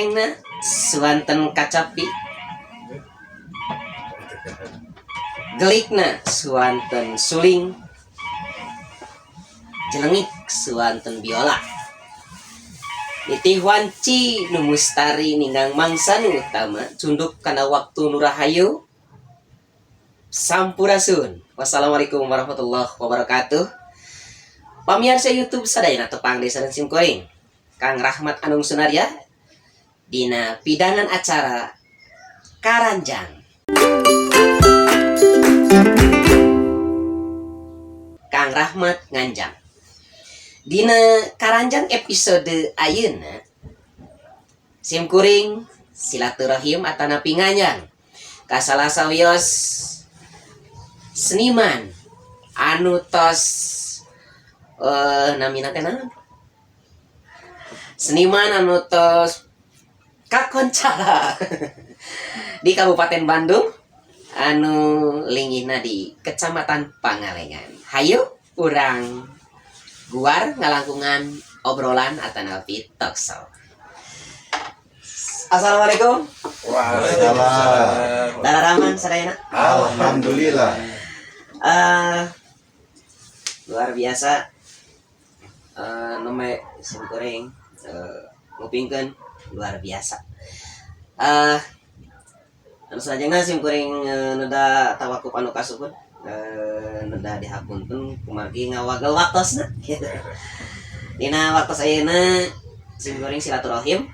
Sarengna suanten kacapi, gelikna suanten suling, jelengik suanten biola. Nitih wanci nu mustari ninggang mangsa nu utama cunduk kana waktu nu rahayu. Sampurasun. Wassalamualaikum warahmatullahi wabarakatuh. Pamirsa YouTube sadayana tepang desa dan simkuring. Kang Rahmat Anung Sunaria dina pidangan acara Karanjang. Kang Rahmat nganjang. Dina Karanjang episode ayeuna simkuring silaturahim atanapi nganjang ka salah sawios seniman anu tos namina teh naon? Seniman anu tos kakoncara di Kabupaten Bandung anu linggihna di Kecamatan Pangalengan. Hayu urang guar ngalangkungan obrolan atanapi talkshow. Assalamualaikum. Waalaikumsalam. Dararaman sadayana. Alhamdulillah. Luar biasa. Nama simkuring ngupingkeun luar biasa. Anu sajengna simkuring neda tawakup anu kasupun neda dihapunten kumargi ngawagel waktosna. Dina waktos ayeuna simkuring silaturahim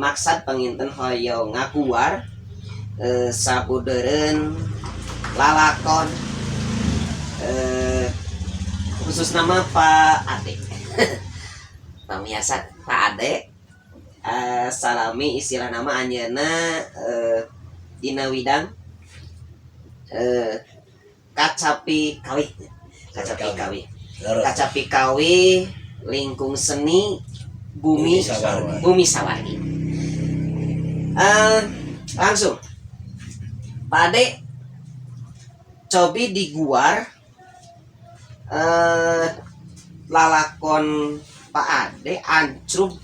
maksad panginten hoyong ngakuar sabudeureun lalakon khusus nama Pak Ade. Pamiasa Pak Ade salami istilah nama anjeunna dina widang kacapi kawi. Kacapi kawi lingkung seni bumi sawargi. Langsung Pak Ade cobi diguar lalakon Pak Ade ancrub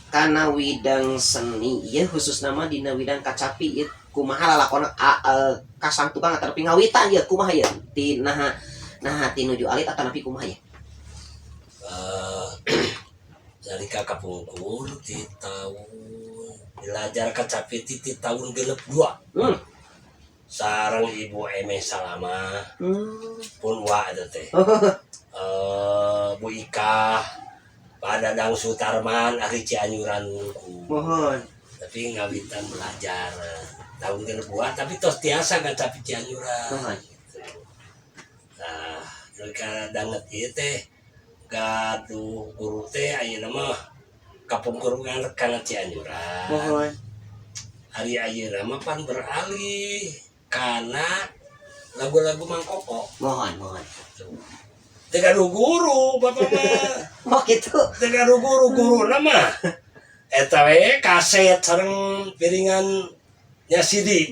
karena widang seni ya khusus nama dina widang kacapi ya kumaha lalakon kasang tukang atau pingawitan ya kumaha ya ti nah tinuju alit atau napi kumaha ya dari kakak pungkur di tahun belajar kacapi di tahun 2002 sarang ibu Eme Salama pun wa ada teh Bu Ika Pak Dadang Sutarman ahli Cianjuran mohon tapi ngawitan belajar tahun 2002 tapi tos tiasa kacapi Cianjuran nah mereka danget ieu teh gaduh guru teh ayeuna mah kapungkur kana Cianjuran mohon hari ayeuna mah pan beralih karena lagu-lagu Mang Koko. Mohon. Teu gaduh guru bapak mah. Oh gitu. Teu gaduh guru nama. Eta we kaset sareng piringan nya CD.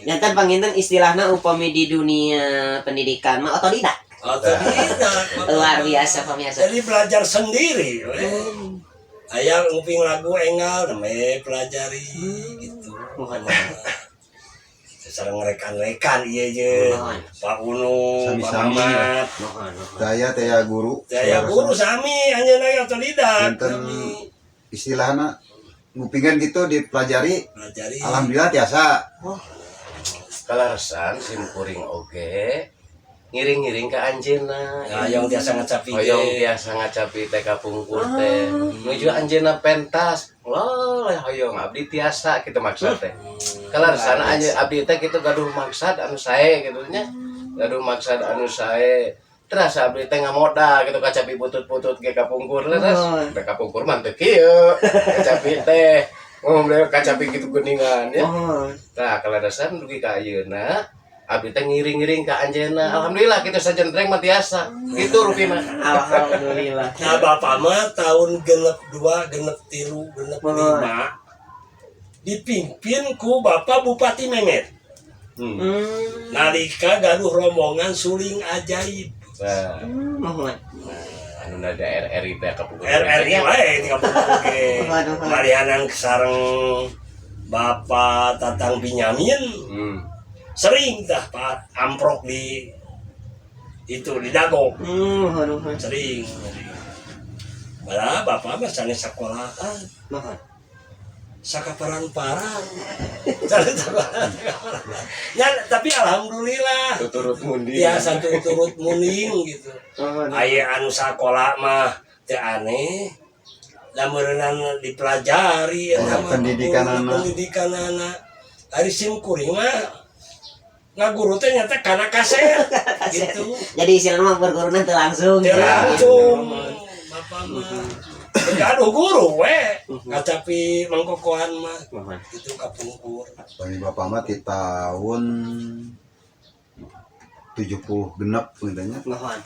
Nyantan panginten istilahna upami di dunia pendidikan mah otodidak. Otodidak. Luar biasa pemirsa. Jadi belajar sendiri we. Aya nguping lagu enggal namanya pelajari gitu. Mohon. Sareng rekan-rekan ieu je Pak Uno, Pak Mamat. Daya teh guru. Daya guru sami anjeunna otodidak. Istilahna ngupingan gitu dipelajari. Pelajari. Alhamdulillah tiasa. Kalarasan simkuring oge ngiring-ngiring ke anjeunna. Hoyong tiasa ngacapi. Hoyong tiasa ngacapi teh kapungkur teh. Nuju anjeunna pentas. Hoyong abdi tiasa kitu maksud teh. Kalarasan abdi teh kitu gaduh maksad anu sae kitu nya. Gaduh maksad anu sae. Terasa abdi teh ngamoda kitu kacapi butut-butut ge kapungkur leres. Teh kapungkur mah teu kieu. Kacapi teh ngomong kacapi kitu geuningan ya. Tah kalarasan dugi ka ayeuna abdi teh ngiring-ngiring ka anjeunna. Alhamdulillah kitu sajentreng mah tiasa. Kitu rupi mah. Alhamdulillah. Nah bapak mah tahun 62, 63, 65 dipimpin ku Bapak Bupati Memet. Nalika gaduh rombongan suling ajaib. Mohon. anu ada RRI teh kapungkur RRI wae tinggal oke. Waduh. Marianan sareng Bapak Tatang Binyamin sering tah Pak amprok di itu di dago Waduh. sering. Malah Bapak mah sanes sekolahan Mohon. sakaparan-paran. Sanes sekolahan. Ya tapi alhamdulillah turut mundi ya satu turut muning gitu. Aya anu sakola mah teu aneh. Lamureunana dipelajari eta mah pendidikan anak. Ari sim kuring mah ngaguru teh nyata kana kaset gitu. Jadi istilahnya mah berguruna teu langsung. Teu langsung Bapak mah gaduh guru we ngacapi mangkokohan mah itu kapungkur. Bagi bapak mah di tahun 70 genep pengitanya. Mohon.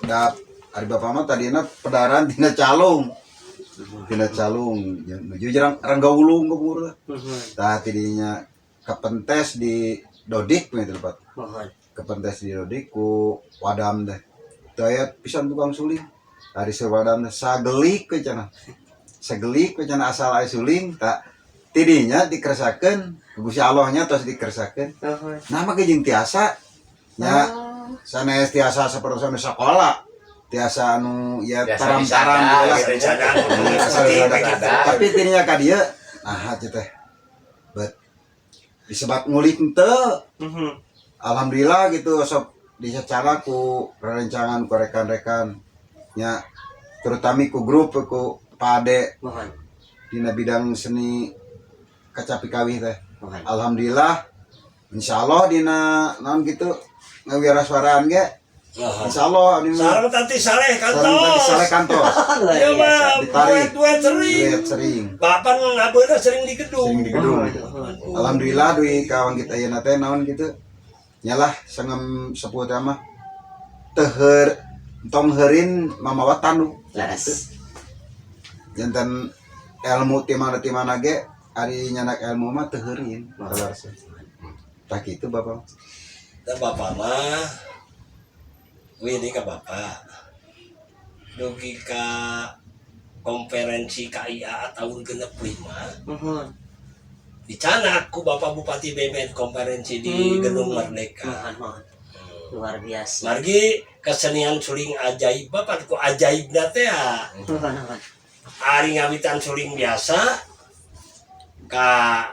Da ari bapak mah tadina pedaran tina calung. Tina calung, menuju jarang Ranggawulung kubur. Tah tidinya kepentes di Dodik pengitanya tempat. Mohon. Kepentes di Dodik ku wadam teh. Daya pisan tukang suling. Ari sewadam teh sagelik we cenah. Sagelik we cenah asal aya suling tak tidinya dikeresakeun Gusti Allahnya tos dikeresakeun. Nama ge jeung tiasa nya sanes tiasa saperti sanes sekolah. Tiasa anu ya taram-taram tapi tidinya ka dieu nah teh bet disebat ngulik henteu. Alhamdulillah gitu sok disecara ku rerencangan ku rekan-rekan nya terutama ku grup ku Pade Mohon. dina bidang seni kacapi kawih teh. Mohon. Alhamdulillah insyaallah dina naon gitu ngawiraswaraan ge insyaallah Sareng Tati Saleh Saleh kantos. kantos Ya mah ditarik duet sering. duet sering Bapak ngabeuna sering di gedung. sering di gedung. Alhamdulillah duit kawan kita ayeuna teh naon gitu nyalah sangem sepuh teh mah teuheur tong heurin mamawa tandu Laras. janten ilmu ti mana ge ari nyanak ilmu mah teu heurin salarsa tah kitu bapak. Dan Bapak mah wini ka Bapak dugi ka konferensi KIA tahun 65 Mohon. dicanak ku Bapak Bupati Bemen konferensi di Gedung Merdeka. Mohon. Luar biasa. Margi kesenian suling ajaib Bapak ku ajaib teh ya. Mohon. Ari ngawitan suling biasa ka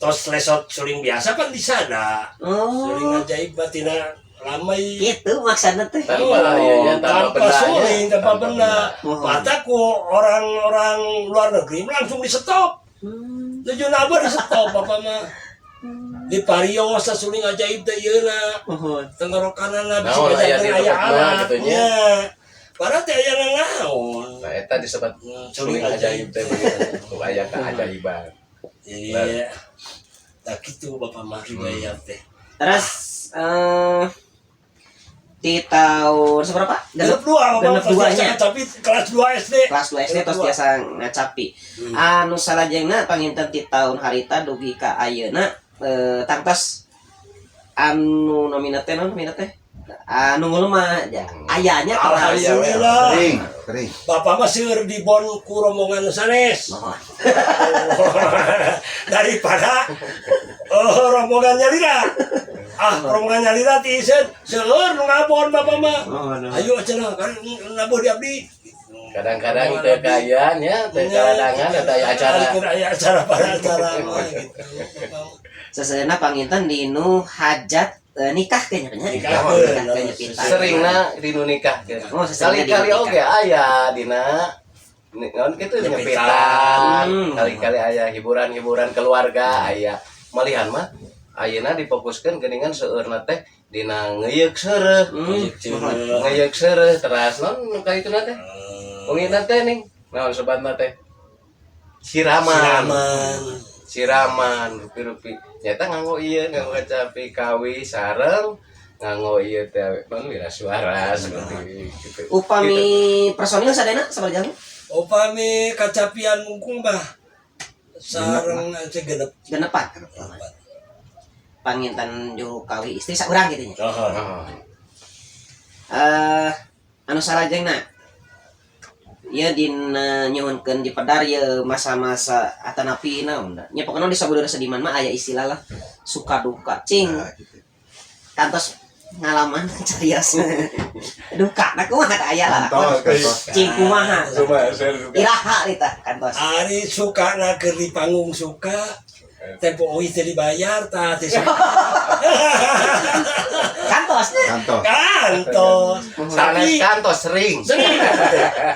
tos lesot suling biasa pan disada. Suling ajaib batina ramai. Itu maksudnya teh. Tanpa suling, tanpa benda. Mata ku orang-orang luar negeri langsung di stop. Tujuh nabar di stop Bapak mah. Di Pario sa suling ajaib teh yeuna. Tenggorokanana bisa ngajakeun aya alat. Nya. Para teh aya naon. nah eta disebut suling ajaib teh begitu aya keajaiban. Iya. Tak gitu Bapak mah riwayat teh. Terus di tahun seberapa? Genep 2 Genep Bapak duanya. tapi kelas 2 SD. Kelas 2 SD terus biasa ngacapi. Anu salajengna panginten ti tahun harita dugi ka ayeuna tangtos anu nomina teh anu ngeuleum mah ayanya kelas. Alhamdulillah. Kering Bapak mah seueur di bon ku rombongan sanes. Mohon. Daripada rombongan nyalira. Rombongan nyalira ti iseun seueur nu ngabon Bapak mah. Ayo cenah kan nabuh di abdi. Kadang-kadang teh kayaan ya teh kadangan ada acara Aya acara pada acara mah gitu. Sesenna panginten dinu hajat nikah kayaknya Nikah. seringna dinu nikah Oh, seringna kali-kali dinu oge aya dina naon kitu nyepitan kali-kali aya hiburan-hiburan keluarga aya malihan mah ayeuna difokuskeun geuningan seueurna teh dina ngeuyeuk seureuh ngeuyeuk seureuh teras naon ka ituna teh pengina teh ning naon sobatna teh siraman rupi-rupi nyata nganggo ieu nganggo kacapi kawi sareng nganggo ieu teh pan wirasuara seperti gitu. Upami personil sadena sabaraha jam? Upami kacapian mungkung bah sareng aja genep. Genepan. Panginten juru kawi istri saurang gitu nya. Oh. Anu salajengna Iya dina nyuhunkeun di pedar ya masa-masa atanapi naon da. Nya pokona di sabudeur sediman mah aya istilah lah suka duka. Cing Nah, gitu. kantos ngalaman carios. Duka na kumaha da aya lah. Kantos. Cing kumaha. Cuma saya juga. Iraha eta kantos. Ari suka na keur di panggung suka tempo euy teh dibayar tah teh suka. Kantos. Kantos. Kantos. Sanes kantos sering.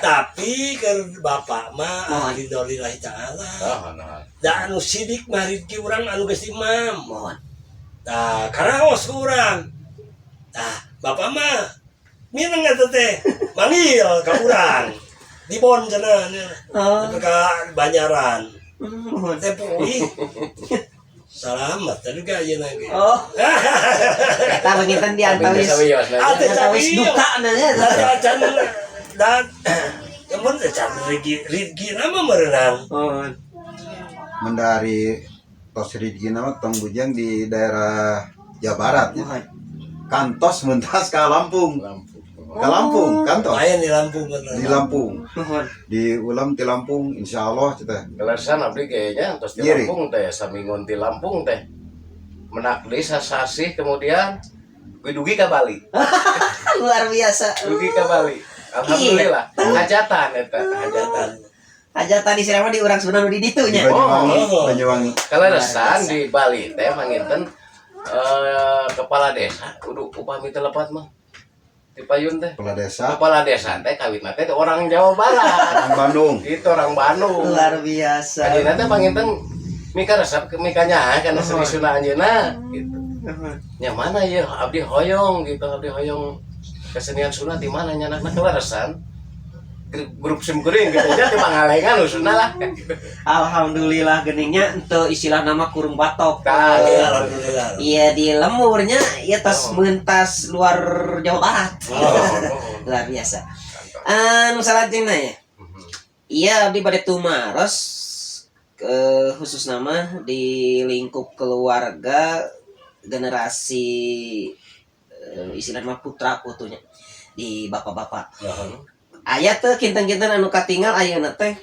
Tapi keur bapak mah ridholillahi taala. Oh, nah. Da anu sidik mah rizki urang anu geus imam. Mohon. Tah karaos ku urang. Tah bapak mah mineng eta teh manggil ka urang. Di Bon cenah Oh. ka Banyaran. Mohon. Teh euy. Salamat tadi ka ayeuna ge. Oh. Eta beungitan di antawis. Ate Antawis cabi. duka na nya. Can dan kemun teh can rizki nama merenang. Mohon. Mendari tos Ridgina mah tong bujang di daerah Jawa Barat ya. Mohon. Kantos mentas ke Lampung. Ke Lampung, kantos. Main di Lampung bener. Di Lampung. Mohon. Di ulam di Lampung insyaallah kita. Kelasan abdi kayaknya terus di Iri. Lampung teh samingun di Lampung teh. Menakdi sasasih kemudian dugi ka Bali. Luar biasa. Dugi ka Bali. Alhamdulillah. Hajatan eta, hajatan. Hajatan di Sirama di urang sebenarnya di ditu Di nya. Banyuwangi, Oh. Banyuwangi. Kaleresan di Bali teh manginten kepala desa kudu upami teh lepat mah. Di Payun teh. Kepala desa Kepala desa teh kawitna teh orang Jawa Barat. orang Bandung. Itu orang Bandung. Luar biasa. Ayeuna teh panginten mika resep mika nyaha kana serisuna anjeunna gitu. Nya mana ya abdi hoyong gitu, abdi hoyong kesenian sunat di mana nya anakna keleresan. Grup sim kuring gitu nya teh pangalengan usuna lah. Alhamdulillah geningnya ente istilah nama kurung batok. Tah, Ya, alhamdulillah. Iya di lemurnya ya tas mentas luar Jawa Barat. Luar biasa. Anu salajengna ya. Iya abdi bade tumaros khusus nama di lingkup keluarga generasi istilah nama putra putunya di bapak-bapak. Aya teh kinten-kinten anu katinggal ayeuna teh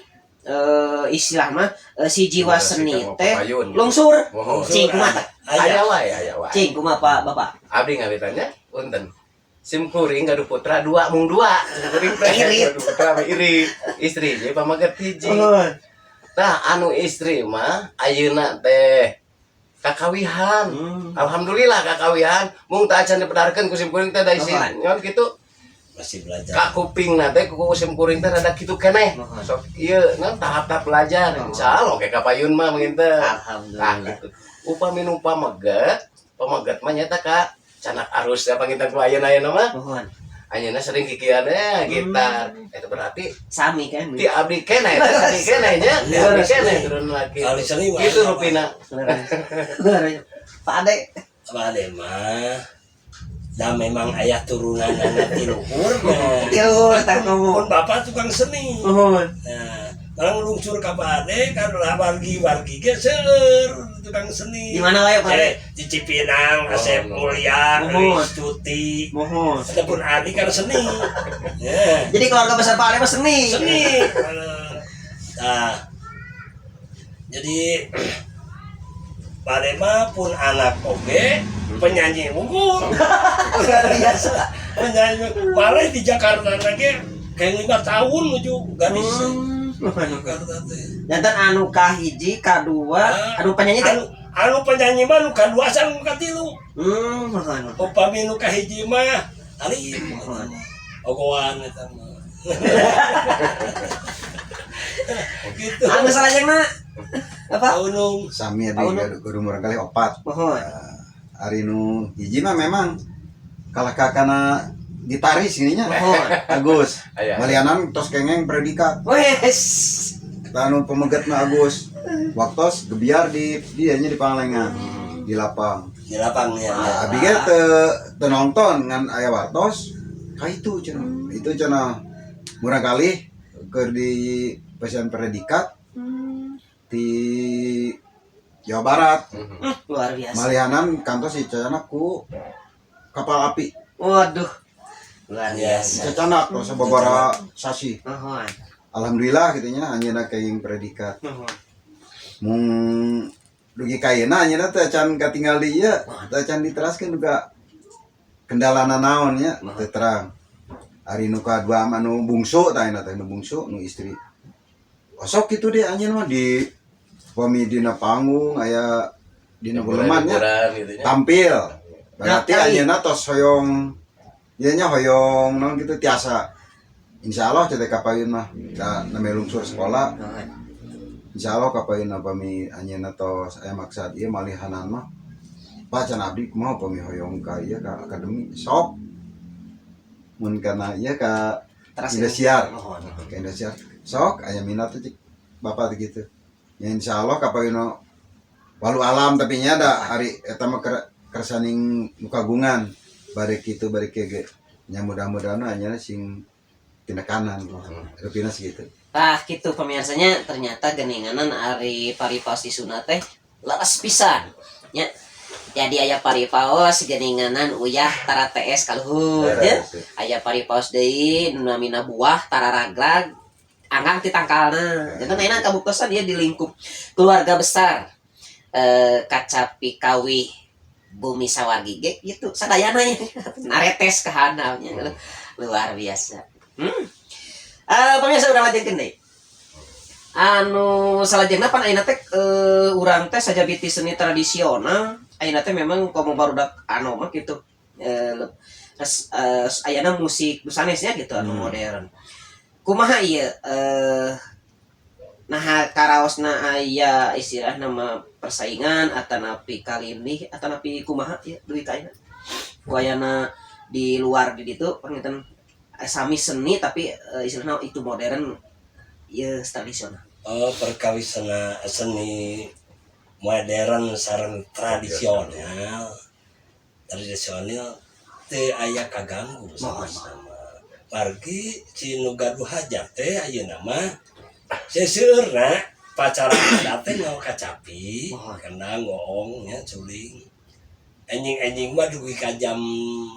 istilah mah si jiwa seni teh lungsur. Cing kumaha? Aya wae. Cing kumaha Pak Bapak? Abdi ngabitanya punten. Sim kuring gaduh putra dua mung dua. Sim kuring teh Irit. gaduh putra mah iri. Istri je pamaget hiji. Tah anu istri mah ayeuna teh kakawihan. Alhamdulillah kakawihan. Mung teu acan dipedarkeun ku sim kuring teh da isi nyon kitu. Masih belajar. Ka kuping teh ku sim kuring teh rada kitu keneh. Sok ieu naon tahap-tahap belajar. Insyaallah kayak kapayun mah mungkin teh. Nah, Alhamdulillah. gitu. Upami nu pamaget mah nyata ka canak arus ya panginten ku ayeuna mah. Mohon. Ayeuna sering kikian gitar. Itu berarti Sami kan. ti abdi keneh teh tadi keneh nya. Ti abdi keneh turun lagi. Ahli seni mah. Itu rupina. Pak Ade. Apa deh mah? Da memang ayah turunan anak di luhur mah. Yo tah ngomong. Pun bapak tukang seni. Mohon. Nah, orang lungsur ka Bade kan wargi-wargi ge seueur tukang seni. Di mana wae Pak Ade? Di Cipinang, Asep Mulia, Mohon. Riz Tuti. Mohon. Adapun Adi kan seni. Ya. Jadi keluarga besar Pak Ade mah seni. Seni. Nah. Jadi Bade mah pun anak oge penyanyi unggul. Luar biasa. Penyanyi malah di Jakarta lagi kayak 5 tahun menuju gadis. Jakarta teh. Jantan anu kahiji, kadua, anu penyanyi teh. Anu penyanyi mah nu kadua sang nu katilu. Mohon. Upami nu kahiji mah ali ogoan eta mah. Gitu. Anu salajengna apa? Unung Sami adi Tahun- guru murang kali 4. Mohon. Ari nu hiji mah memang kalah kakana gitaris gininya. Mohon. Agus. Aya. Malianan tos kengeng predikat. Wes. Anu pemegat mah Agus. Waktos gebiar di dianya di Pangalengan. Di lapang. di lapangnya. Abi ge teu nonton ngan aya wartos ka itu cenah. Itu cenah murang kali keur di pesan predikat di Jawa Barat. Luar biasa. Malihanan kantos si Cacanak ku kapal api. Waduh. Luar Ya, biasa. Cacanak tos sababaraha sasi. Mohon. alhamdulillah gitunya anjeunna kaing predikat Nuhun. mung dugi kayeuna anjeunna teh can katinggal di ieu teh can diteraskeun juga kendalana naon nya teu terang ari nu kadua anu bungsu tah eta teh nu bungsu nu istri osok kitu deh anjeun mah di pami dina panggung aya dina buleman nya Liburan gitu nya. tampil berarti Nah, anjeunna tos hoyong ieu nya hoyong naon kitu tiasa insyaallah teh kapaeun mah da name lungsur sekolah Nuhun. insyaallah kapaeun pami anjeunna tos aya maksad ieu malihanan mah Pak can abdi kumaha pami hoyong ka ieu ka akademi sok mun kana ieu ka Terus Indosiar Nuhun. ka Indosiar sok aya minat teh cik bapak teh gitu ya insyaallah kapaeun walau alam tapi nya da hari eta mah kersaning mukagungan bari kitu bari ge nya mudah-mudahan anya sing tina kanan rupina segitu Tah gitu pemirsanya ternyata geninganan ari paripaos di sunat teh leres pisan nya. Jadi aya paripaos geninganan uyah tara TS kaluhur ya. Aya paripaos deui nu namina buah tara ragrag anggang ti tangkalna. Jangan enak kabuktosan dia di lingkup keluarga besar Kacapi Kawi Bumi Sawargi ge gitu sadayana nya naretes ke handalnya luar biasa. Pemirsa udah lajengkeun deui. Anu salajengna pan ayeuna teh urang teh sajabiti seni tradisional ayeuna teh memang komo barudak anu mah kitu ayeuna musik sanesnya gitu anu modern. Kumaha ieu nah karaosna aya istilah nama persaingan atanapi kalindih atanapi kumaha ieu duwi ka ayeuna. Ku ayeuna di luar di ditu panginten sami seni tapi istilahnya itu modern ya tradisional. Oh, perkawisan seni modern sareng tradisional teu aya kaganggu sama-sama. Margi cinu gaduh hajat teh ayeuna mah seseueurna pacaran adat teh ngau kacapi kena ngoong nya culing. Enjing-enjing mah dugi ka jam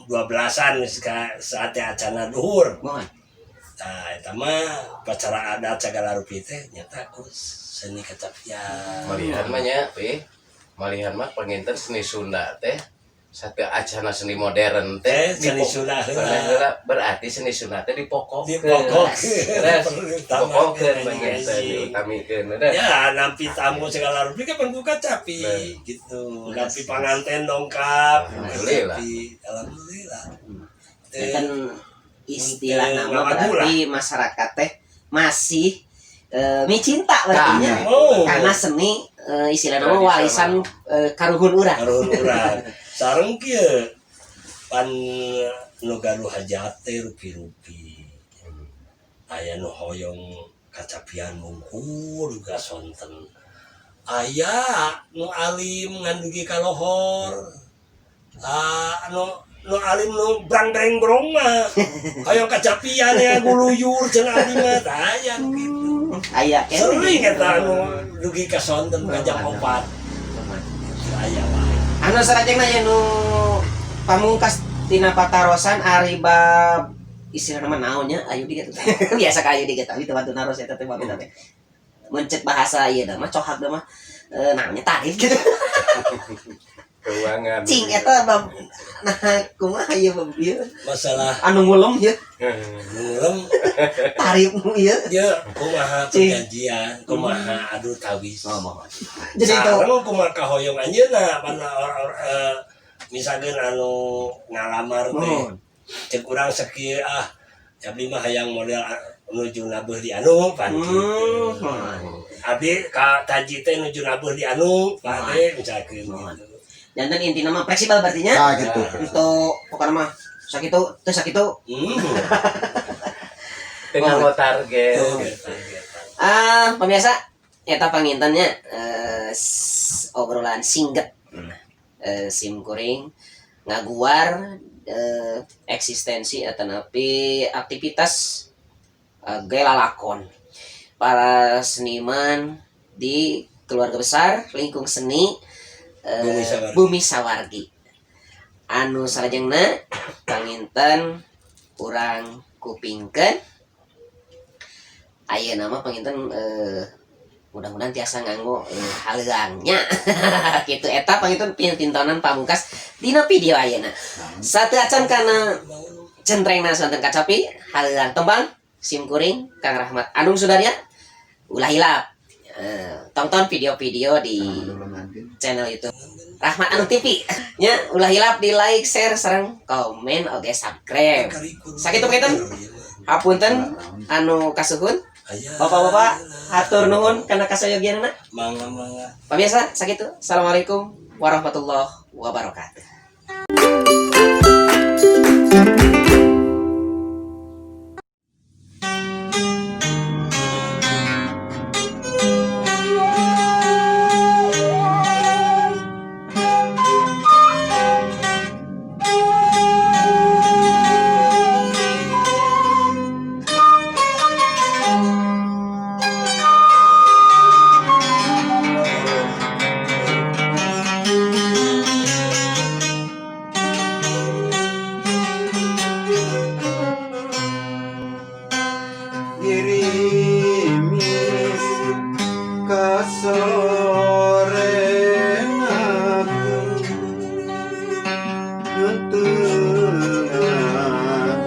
12-an geus ka saate acana duhur. Mohon. Nah, eta mah pacara adat sagala rupi teh nyata seni kacapian. Malihan mah nya malihan mah penginten seni Sunda teh satu acana seni modern teh Seni Sunda heula. berarti seni Sunda teh dipokokeun. Dipokokeun penginten diutamikeun. Ya, nampi tamu segala rupi kan pembuka capi gitu. Nampi panganten dongkap. Alhamdulillah. Alhamdulillah. Kan istilah nama berarti masyarakat teh masih cinta berarti nya. Oh. Karena seni istilah nama warisan karuhun urang. Karuhun urang. Sareng kieu pan nu gaduh hajat teh rupi-rupi. Aya nu hoyong kacapian mungkul juga sonten. Aya nu alim ngandugi ka lohor. Nu alim nu brang-breng brong mah. Hoyong kacapian ya guluyur cenah di mah aya gitu. Aya Sering eta nu dugi ka sonten ka jam 4. Aya wae. Anu sarajengna aya nu pamungkas tina patarosan ari bab istilah nama naonnya ayu diga tuh. Biasa ka ayu diga tapi tempat naros eta teh babena teh. Mencet bahasa ieu mah cohak mah naonnya tarif gitu. Keuangan. Cing eta bab nah kumaha ieu bab ieu. Masalah Anu ngulem ieu ngurem tarif ieu. ya kumaha perjanjian, kumaha adu tawis. Jadi itu Sareng kumaha kahoyong anjeunna pana misalkeun anu ngalamar teh. Cek urang sakieu abdi mah hayang model nuju nabuh di anu pan kitu. Abdi ka taji teh nuju nabuh di anu pade misalkeun gitu. jantan intina mah fleksibel berarti nya. ah gitu Untuk pokoknya mah sakitu teu sakitu. Tengah mau target. Pemirsa eta pangintennya obrolan singget. Sim kuring ngaguar eksistensi atanapi aktivitas gelalakon para seniman di keluarga besar lingkung seni Bumi Sawargi. Anu salajengna panginten urang kupingkeun Ayeuna nama panginten mudah-mudahan tiasa nganggo haleungnya kitu eta panginten pintonan pamungkas dina video ayeuna satu acan kana centrengna sonten kacapi haleung tembang simkuring Kang Rahmat Anung Sudarya ulah hilap tonton video-video di channel YouTube Rahmat Anung TV nya ulah hilap di like share sareng komen oge subscribe sakitu panginten hapunten anu kasuhun bapak-bapak hatur nuhun kana kasayogianna Mangga. pemirsa sakitu assalamualaikum warahmatullahi wabarakatuh. Girimis kasorenakeun ngeunteungan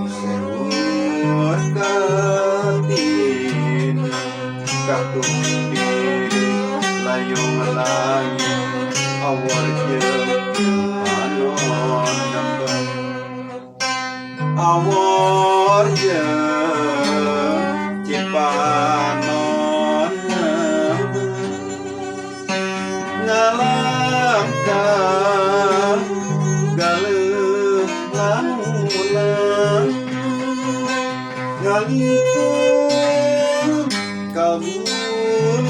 seueur katina katung diri layung langit awal jeung panon nembang awal jeung cipanon ngalangkah galeuh lamunan ngalingkuh kabululiw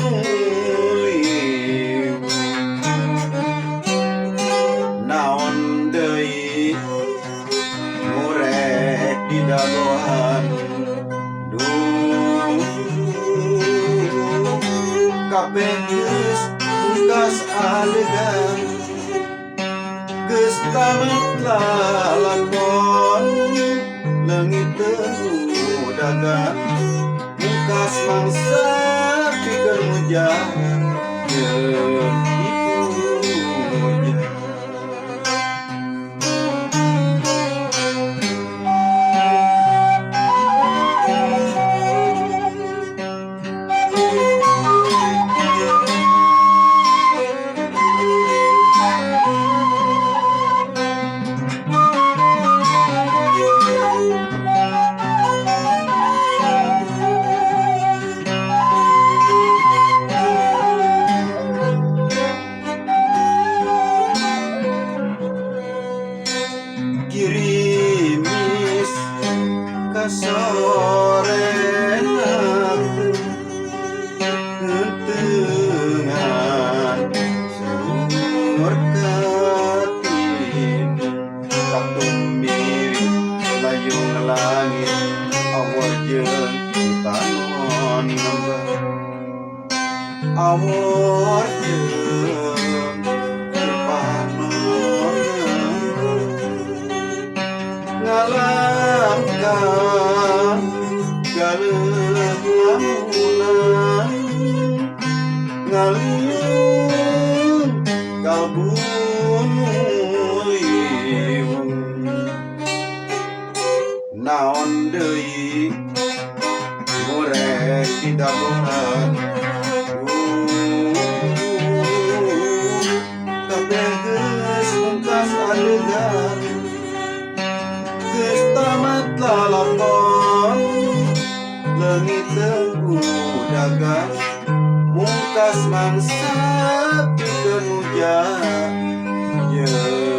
naon deui murek didagoan duh kabeh geus pungkas adegan geus tamat lalakon leungit teu dagan pungkas mangsa pikeun mujahan jeung dipuja. Girimis kasorenakeun ngeunteungan seueur katina katung diri layung langit awal jeung panon nembang awal jeung panon ngalangkah galeuh lamunan ngaliyung kabululiw naon deui murek didagohan kabeh geus pungkas adegan geus tamat lalakon leungit teu dagang mungkas mangsa pikeun hujan jeung